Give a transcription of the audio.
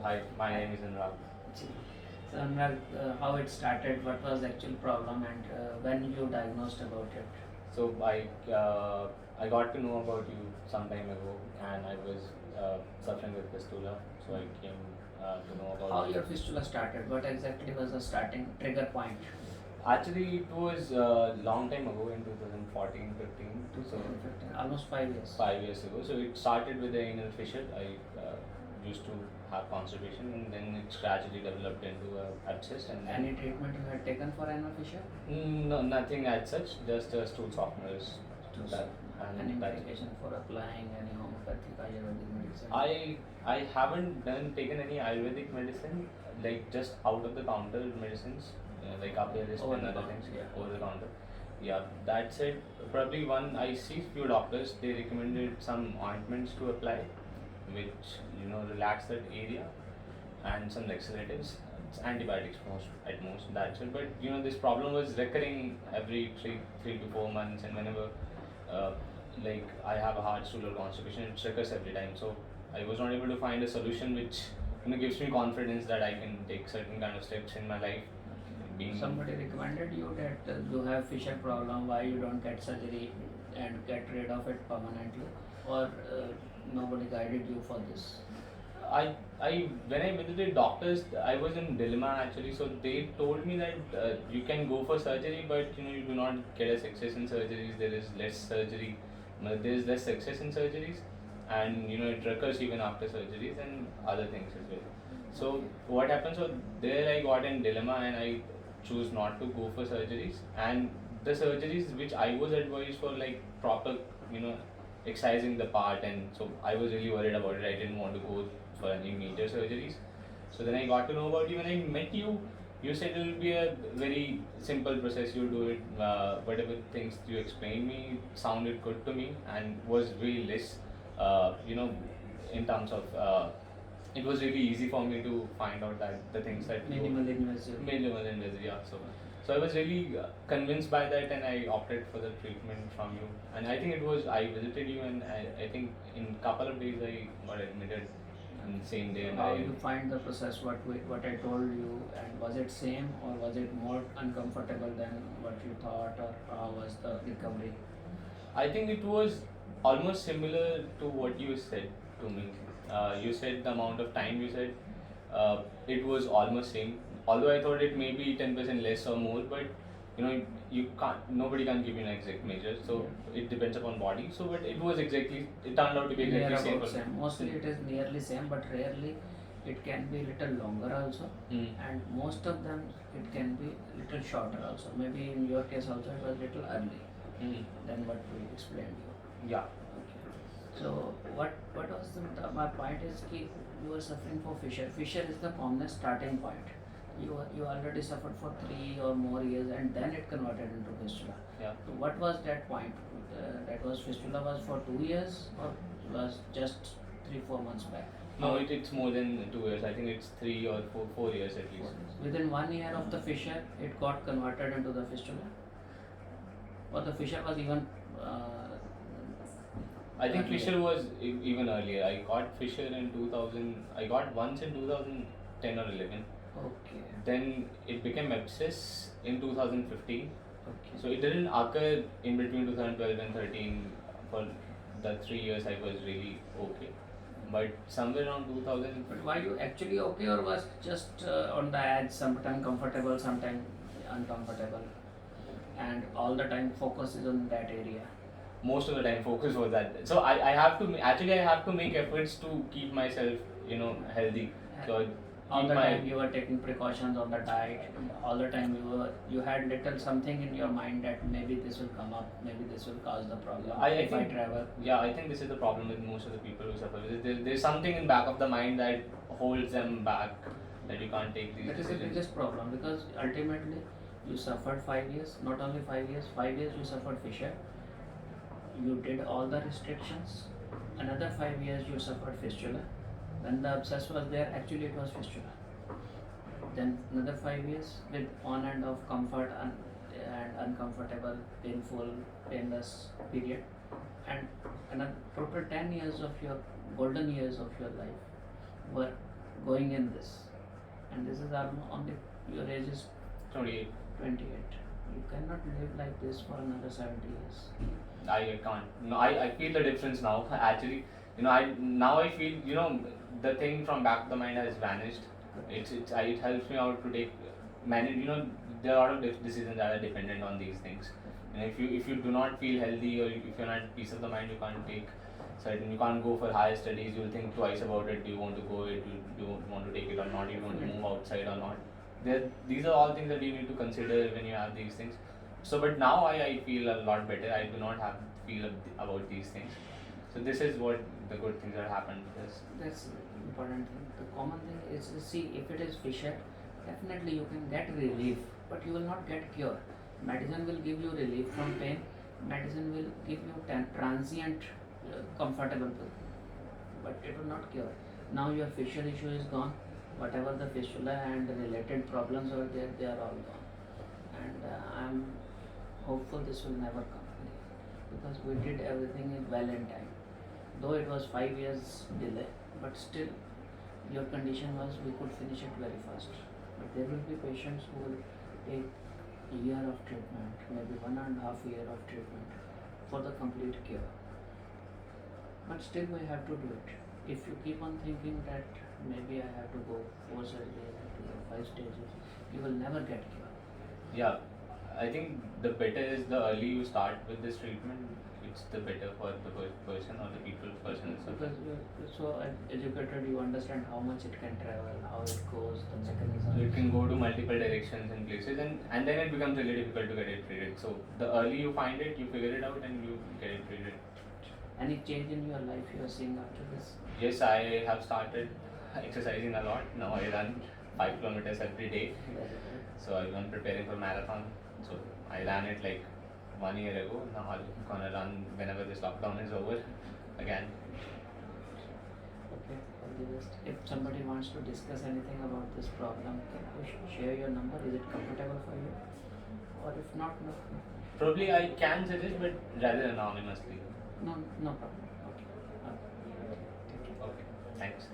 Hi, my name is Anurag. So, Anurag, how it started, what was the actual problem, and when you diagnosed about it? So I got to know about you some time ago, and I was suffering with fistula. So I came to know How about you. your fistula started? What exactly was the starting trigger point? Actually, it was a long time ago in 2014, 15. So 2015, almost 5 years. 5 years ago. So it started with the anal fissure. I used to have constipation, and then it gradually developed into a abscess. And Any treatment you had taken for anal fissure? no, nothing as such. Just stool softeners. That, Any and that's medication for applying any homeopathic Ayurvedic medicine? I haven't taken any Ayurvedic medicine, like just out of the counter medicines, like Aperis Over and the other counter, things, yeah. over the counter. Yeah, that's it. Probably one I see few doctors, they recommended some ointments to apply, which relax that area, and some laxatives. It's antibiotics most at most. That's it. But this problem was recurring every three to 4 months, and whenever uh, like I have a hard stool or constipation, it recurs every time. So I was not able to find a solution which gives me confidence that I can take certain kind of steps in my life. Being Somebody recommended you that you have fissure problem, why you don't get surgery and get rid of it permanently, or nobody guided you for this? I when I visited doctors, I was in dilemma actually. So they told me that you can go for surgery, but you do not get a success in surgeries. There is less surgery, there is less success in surgeries, and it recurs even after surgeries and other things as well. So what happened? So there I got in dilemma, and I choose not to go for surgeries. And the surgeries which I was advised for, like proper, you know, excising the part, and so I was really worried about it. I didn't want to go for any major surgeries. So then I got to know about you when I met you. You said it will be a very simple process. You do it. Whatever things you explained me sounded good to me and was really less. In terms of it was really easy for me to find out that the things that Minimal invasive. minimal invasive, yeah. So I was really convinced by that, and I opted for the treatment from you. And I think it was I visited you, and I think in couple of days I got admitted in the same day. And How you find the process? What I told you, and was it same or was it more uncomfortable than what you thought, or how was the recovery? I think it was almost similar to what you said to me. You said the amount of time you said, it was almost same. Although I thought it may be 10% less or more, but you can't. Nobody can give you an exact measure, so it depends upon body. So, but it was exactly. It turned out to be Near exactly same. about same. Mostly it is nearly same, but rarely it can be little longer also, and most of them it can be little shorter also. Maybe in your case also it was little early than what we explained you. Yeah. Okay. So what was my point is कि you were suffering for fissure. Fissure is the commonest starting point. You already suffered for 3 or more years, and then it converted into fistula. Yeah. So what was that point? That was fistula was for 2 years, or was just 3-4 months back? No, it's more than 2 years. I think it's 3 or 4 years at least. Within 1 year of the fissure, it got converted into the fistula, or the fissure was even. I think earlier? fissure was even earlier. I got fissure in 2000. I got once in 2010 or 11. Okay. Then it became abscess in 2015. Okay. So it didn't occur in between 2012 and 13. For the 3 years, I was really okay. But somewhere around 2000. But were you actually okay, or was just on the edge, sometime comfortable, sometime uncomfortable, and all the time focus is on that area? Most of the time focus was that. So I have to actually I have to make efforts to keep myself healthy. So All the time you were taking precautions on the diet. All the time you had little something in your mind that maybe this will come up, maybe this will cause the problem if I travel. Yeah, I think this is the problem with most of the people who suffer with it. There's something in back of the mind that holds them back, that you can't take these That is the decisions. biggest problem, because ultimately you suffered 5 years, not only 5 years, 5 years you suffered fissure. You did all the restrictions. Another 5 years you suffered fistula. When the abscess was there, actually it was fistula. Then another 5 years with on and off comfort and uncomfortable, painful, painless period, and another total 10 years of your golden years of your life were going in this, and this is only your age is 28. 28. You cannot live like this for another 70 years. I can't. No, I feel the difference now. Actually, I feel, the thing from back of the mind has vanished. It helps me out to take manage. There are a lot of decisions that are dependent on these things. And if you do not feel healthy, or if you're not peace of the mind, you can't take certain. You can't go for higher studies. You'll think twice about it. Do you want to go it? Do you want to take it or not? Do you want to move outside or not? These are all things that you need to consider when you have these things. So, but now I feel a lot better. I do not have feel about these things. So this is what the good things that happened. That's the important thing. The common thing is to see if it is fissure, definitely you can get relief, but you will not get cure. Medicine will give you relief from pain. Medicine will give you transient comfortable pain, but it will not cure. Now your fissure issue is gone. Whatever the fistula and the related problems were there, they are all gone. And I'm hopeful this will never come again, because we did everything well in time. Though it was 5 years delay, but still your condition was we could finish it very fast. But there will be patients who will take a year of treatment, maybe 1.5 year of treatment for the complete cure. But still we have to do it. If you keep on thinking that maybe I have to go 4 surgeries, I have to go 5 stages, you will never get cure. Yeah, I think the better is the early you start with this treatment, it's the better for the person or the person. Because you're so educated, you understand how much it can travel, how it goes, the mechanism. So it can go to multiple directions and places, and then it becomes really difficult to get it treated. So the early you find it, you figure it out and you get it treated. Any change in your life you are seeing after this? Yes, I have started exercising a lot. Now I run 5 kilometers every day. So I'm preparing for marathon. So I ran it like 1 year ago. Now I'm gonna run whenever this lockdown is over again. Okay, all the best. If somebody wants to discuss anything about this problem, can you share your number? Is it comfortable for you? Or if not, no. Probably I can suggest, but rather anonymously. No problem. Okay. Okay, thanks.